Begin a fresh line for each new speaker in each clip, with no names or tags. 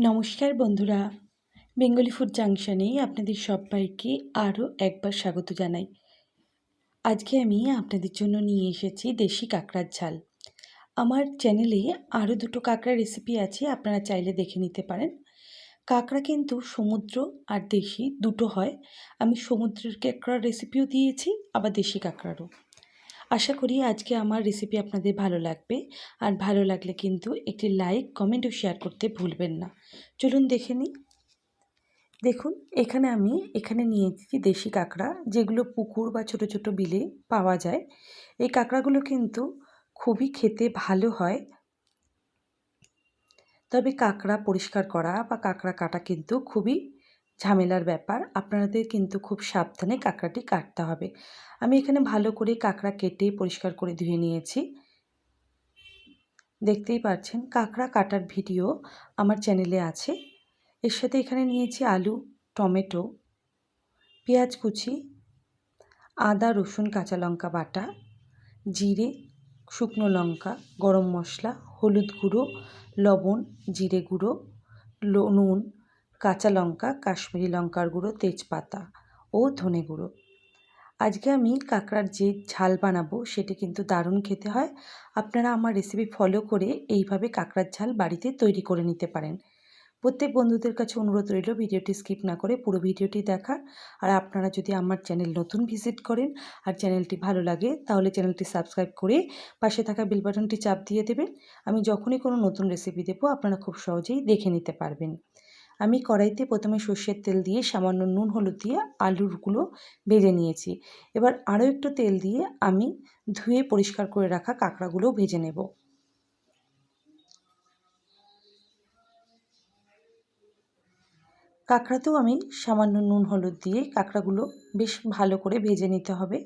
নমস্কার বন্ধুরা, Bengali food জাংশনে আপনাদের সবাইকে আরও একবার স্বাগত জানাই। আজকে আমি আপনাদের জন্য নিয়ে এসেছি দেশি কাঁকড়ার ঝাল। আমার চ্যানেলে আরও দুটো কাঁকড়ার রেসিপি আছে, আপনারা চাইলে দেখে নিতে পারেন। কাঁকড়া কিন্তু সমুদ্র আর দেশি দুটো হয়। আমি সমুদ্রের কাঁকড়ার রেসিপিও দিয়েছি, আবার দেশি কাঁকড়ারও। আশা করি আজকে আমার রেসিপি আপনাদের ভালো লাগবে, আর ভালো লাগলে কিন্তু একটি লাইক, কমেন্ট ও শেয়ার করতে ভুলবেন না। চলুন দেখে নিই। দেখুন, এখানে নিয়েছি দেশি কাঁকড়া, যেগুলো পুকুর বা ছোট ছোট বিলে পাওয়া যায়। এই কাঁকড়াগুলো কিন্তু খুবই খেতে ভালো হয়, তবে কাঁকড়া পরিষ্কার করা বা কাঁকড়া কাটা কিন্তু খুবই ঝামেলার ব্যাপার। আপনাদের কিন্তু খুব সাবধানে কাঁকড়াটি কাটতে হবে। আমি এখানে ভালো করে কাঁকড়া কেটে পরিষ্কার করে ধুয়ে নিয়েছি। দেখতেই পাচ্ছেন কাঁকড়া কাটার ভিডিও আমার চ্যানেলে আছে। এর সাথে এখানে নিয়েছি আলু, টমেটো, পেঁয়াজ কুচি, আদা, রসুন, কাঁচা লঙ্কা বাটা, জিরে, শুকনো লঙ্কা, গরম মশলা, হলুদ গুঁড়ো, লবণ, জিরে গুঁড়ো, নুন, কাঁচা লঙ্কা, কাশ্মীরি লঙ্কার গুঁড়ো, তেজপাতা ও ধনে গুঁড়ো। আজকে আমি কাঁকড়ার যে ঝাল বানাবো সেটি কিন্তু দারুণ খেতে হয়। আপনারা আমার রেসিপি ফলো করে এইভাবে কাঁকড়ার ঝাল বাড়িতে তৈরি করে নিতে পারেন। প্রত্যেক বন্ধুদের কাছে অনুরোধ রইল ভিডিওটি স্কিপ না করে পুরো ভিডিওটি দেখার। আর আপনারা যদি আমার চ্যানেল নতুন ভিজিট করেন আর চ্যানেলটি ভালো লাগে, তাহলে চ্যানেলটি সাবস্ক্রাইব করে পাশে থাকা বেল বাটনটি চাপ দিয়ে দেবেন। আমি যখনই কোনো নতুন রেসিপি দেবো আপনারা খুব সহজেই দেখে নিতে পারবেন। আমি কড়াইতে প্রথমে সর্ষের তেল দিয়ে সামান্য নুন হলুদ দিয়ে আলুগুলো ভেজে নিয়েছি। এবার আরও একটু তেল দিয়ে আমি ধুয়ে পরিষ্কার করে রাখা কাঁকড়াগুলো ভেজে নেব। কাঁকড়াতেও আমি সামান্য নুন হলুদ দিয়ে কাঁকড়াগুলো বেশ ভালো করে ভেজে নিতে হবে।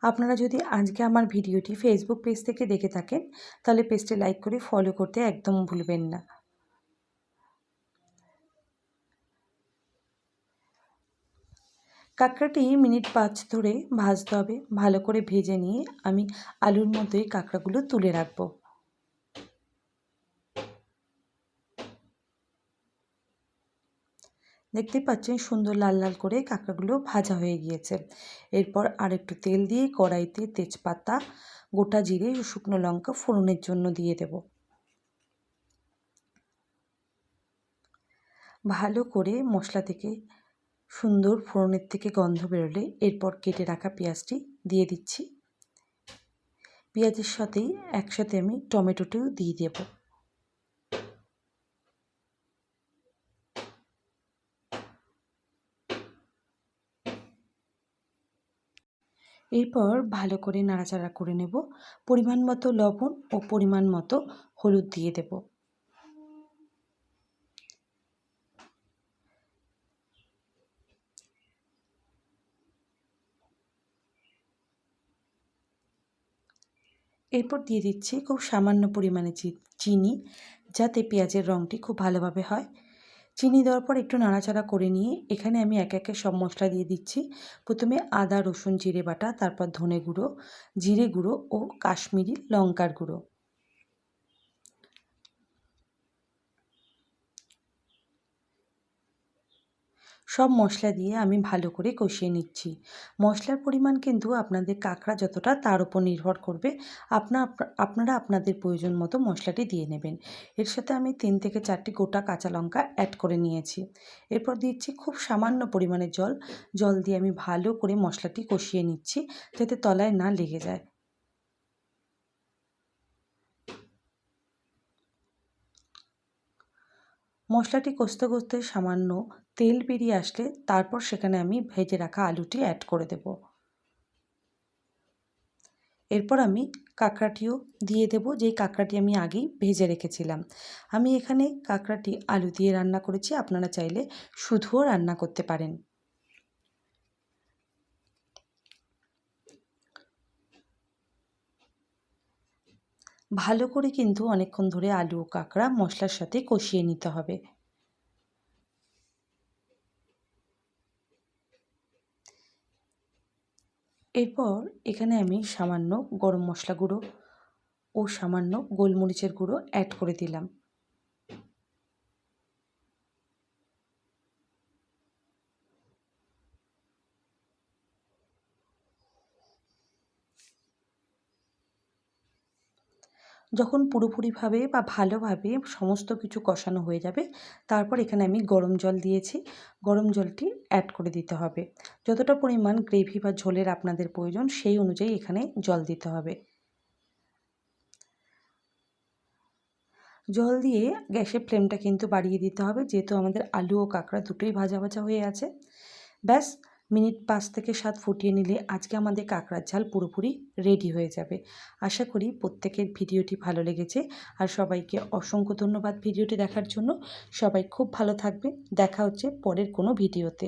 আপনারা যদি আজকে আমার ভিডিওটি ফেসবুক পেজ থেকে দেখে থাকেন, তাহলে পেজটি লাইক করে ফলো করতে একদম ভুলবেন না। কাঁকড়াটি মিনিট 5 ধরে ভাজতে হবে। ভালো করে ভেজে নিয়ে আমি আলুর মধ্যেই কাঁকড়াগুলো তুলে রাখবো। দেখতেই পাচ্ছেন সুন্দর লাল লাল করে কাঁকড়াগুলো ভাজা হয়ে গিয়েছে। এরপর আর একটু তেল দিয়ে কড়াইতে তেজপাতা, গোটা জিরে ও শুকনো লঙ্কা ফোড়নের জন্য দিয়ে দেব। ভালো করে মশলা থেকে সুন্দর ফোড়নের থেকে গন্ধ বেরোলে এরপর কেটে রাখা পেঁয়াজটি দিয়ে দিচ্ছি। পেঁয়াজের সাথেই একসাথে আমি টমেটোটিও দিয়ে দেব। এরপর ভালো করে নাড়াচাড়া করে নেব। পরিমাণ মতো লবণ ও পরিমাণ মতো হলুদ দিয়ে দেব। এরপর দিয়ে দিচ্ছি খুব সামান্য পরিমাণে চিনি, যাতে পেঁয়াজের রঙটি খুব ভালোভাবে হয়। চিনি দেওয়ার পর একটু নাড়াচাড়া করে নিয়ে এখানে আমি একে একে সব মশলা দিয়ে দিচ্ছি। প্রথমে আদা, রসুন, জিরে বাটা, তারপর ধনে গুঁড়ো, জিরে গুঁড়ো ও কাশ্মীরি লঙ্কার গুঁড়ো। সব মশলা দিয়ে আমি ভালো করে কষিয়ে নিচ্ছি। মশলার পরিমাণ কিন্তু আপনাদের কাঁকড়া যতটা তার উপর নির্ভর করবে। আপনারা আপনাদের প্রয়োজন মতো মশলাটি দিয়ে নেবেন। এর সাথে আমি 3 থেকে 4টি গোটা কাঁচা লঙ্কা অ্যাড করে নিয়েছি। এরপর দিচ্ছি খুব সামান্য পরিমাণে জল। জল দিয়ে আমি ভালো করে মশলাটি কষিয়ে নিচ্ছি, যাতে তলায় না লেগে যায়। মশলাটি কষতে কষতে সামান্য তেল বেরিয়ে আসলে তারপর সেখানে আমি ভেজে রাখা আলুটি অ্যাড করে দেব। এরপর আমি কাঁকড়াটিও দিয়ে দেব, যেই কাঁকড়াটি আমি আগেই ভেজে রেখেছিলাম। আমি এখানে কাঁকড়াটি আলু দিয়ে রান্না করেছি, আপনারা চাইলে শুধুও রান্না করতে পারেন। ভালো করে কিন্তু অনেকক্ষণ ধরে আলু ও কাঁকড়া মশলার সাথে কষিয়ে নিতে হবে। এরপর এখানে আমি সামান্য গরম মশলা গুঁড়ো ও সামান্য গোলমরিচের গুঁড়ো অ্যাড করে দিলাম। যখন পুরোপুরিভাবে বা ভালোভাবে সমস্ত কিছু কষানো হয়ে যাবে, তারপর এখানে আমি গরম জল দিয়েছি। গরম জলটি অ্যাড করে দিতে হবে। যতটা পরিমাণ গ্রেভি বা ঝোলের আপনাদের প্রয়োজন সেই অনুযায়ী এখানে জল দিতে হবে। জল দিয়ে গ্যাসের ফ্লেমটা কিন্তু বাড়িয়ে দিতে হবে, যেহেতু আমাদের আলু ও কাঁকড়া দুটোই ভাজা ভাজা হয়ে আছে। ব্যাস মিনিট 5 থেকে 7 ফুটিয়ে নিলে আজকে আমাদের কাঁকড়ার ঝাল পুরোপুরি রেডি হয়ে যাবে। আশা করি প্রত্যেকের ভিডিওটি ভালো লেগেছে, আর সবাইকে অসংখ্য ধন্যবাদ ভিডিওটি দেখার জন্য। সবাই খুব ভালো থাকবেন। দেখা হচ্ছে পরের কোনো ভিডিওতে।